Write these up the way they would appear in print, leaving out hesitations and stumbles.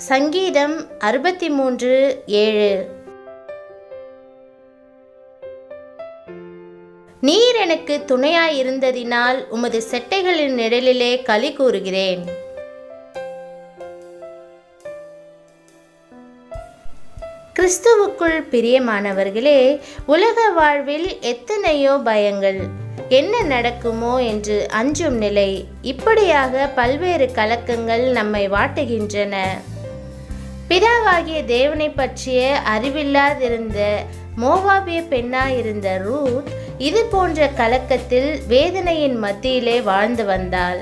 சங்கீதம் 63:7. நீர் எனக்கு துணையாயிருந்ததினால் உமது செட்டைகளின் நிழலிலே களி கூறுகிறேன். கிறிஸ்துவுக்குள் பிரியமானவர்களே, உலக வாழ்வில் எத்தனையோ பயங்கள், என்ன நடக்குமோ என்று அஞ்சும் நிலை, இப்படியாக பல்வேறு கலக்கங்கள் நம்மை வாட்டுகின்றன. பிதாவாகிய தேவனை பற்றிய அறிவில்லாதிருந்த மோவாபிய பெண்ணாயிருந்த ரூத் இது போன்ற கலக்கத்தில் வேதனையின் மத்தியிலே வாழ்ந்து வந்தாள்.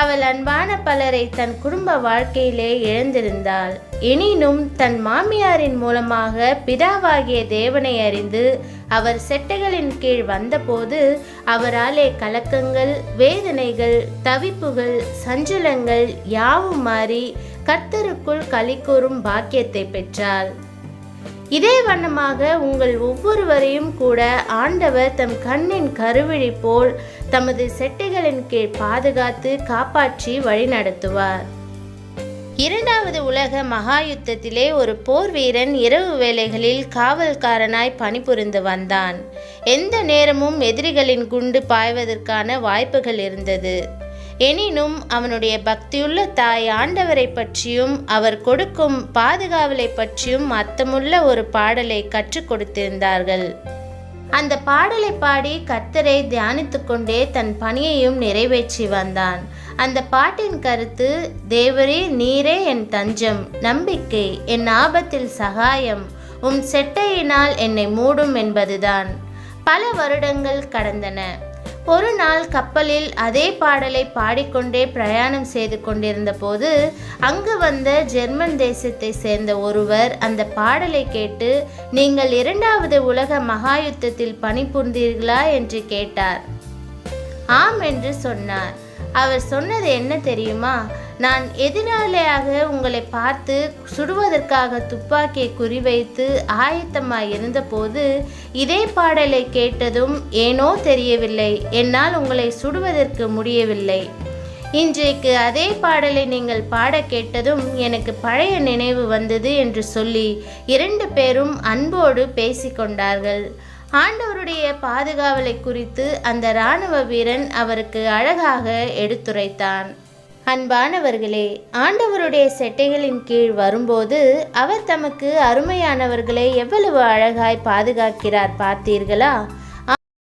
அவள் அன்பான பலரை தன் குடும்ப வாழ்க்கையிலே இழந்திருந்தாள். எனினும் தன் மாமியாரின் மூலமாக பிதாவாகிய தேவனை அறிந்து அவர் செட்டைகளின் கீழ் வந்தபோது அவராலே கலக்கங்கள், வேதனைகள், தவிப்புகள், சஞ்சலங்கள் யாவும் மாறி கர்த்தருக்குள் களி கூறும் பாக்கியத்தை பெற்றாள். இதே வண்ணமாக உங்கள் ஒவ்வொருவரையும் கூட ஆண்டவர் தம் கண்ணின் கருவிழி போல் தமது செட்டைகளின் கீழ் பாதுகாத்து காப்பாற்றி வழிநடத்துவார். இரண்டாவது உலக மகா யுத்தத்திலே ஒரு போர் வீரன் இரவு வேளைகளில் காவல்காரனாய் பணிபுரிந்து வந்தான். எந்த நேரமும் எதிரிகளின் குண்டு பாய்வதற்கான வாய்ப்புகள் இருந்தது. எனினும் அவனுடைய பக்தியுள்ள தாய் ஆண்டவரை பற்றியும் அவர் கொடுக்கும் பாதுகாவலை பற்றியும் அர்த்தமுள்ள ஒரு பாடலை கற்றுக் கொடுத்திருந்தார்கள். அந்த பாடலை பாடி கர்த்தரை தியானித்து கொண்டே தன் பணியையும் நிறைவேற்றி வந்தான். அந்த பாட்டின் கருத்து, தேவரே நீரே என் தஞ்சம், நம்பிக்கை, என் ஆபத்தில் சகாயம், உம் செட்டையினால் என்னை மூடும் என்பதுதான். பல வருடங்கள் கடந்தன. ஒரு நாள் கப்பலில் அதே பாடலை பாடிக்கொண்டே பிரயாணம் செய்து கொண்டிருந்த போது அங்கு வந்த ஜெர்மன் தேசத்தை சேர்ந்த ஒருவர் அந்த பாடலை கேட்டு, நீங்கள் இரண்டாவது உலக மகா யுத்தத்தில் பணிபுரிந்தீர்களா என்று கேட்டார். ஆம் என்று சொன்னார். அவர் சொன்னது என்ன தெரியுமா? நான் எதிராளியாக உங்களை பார்த்து சுடுவதற்காக துப்பாக்கியை குறிவைத்து ஆயத்தமாய் இருந்தபோது இதே பாடலை கேட்டதும் ஏனோ தெரியவில்லை, என்னால் உங்களை சுடுவதற்கு முடியவில்லை. இன்றைக்கு அதே பாடலை நீங்கள் பாட கேட்டதும் எனக்கு பழைய நினைவு வந்தது என்று சொல்லி இரண்டு பேரும் அன்போடு பேசிக்கொண்டார்கள். ஆண்டவருடைய பாதுகாவலை குறித்து அந்த இராணுவ வீரன் அவருக்கு அழகாக எடுத்துரைத்தான். அன்பானவர்களே, ஆண்டவருடைய செட்டைகளின் கீழ் வரும்போது அவர் தமக்கு அருமையானவர்களை எவ்வளவு அழகாய் பாதுகாக்கிறார் பார்த்தீர்களா?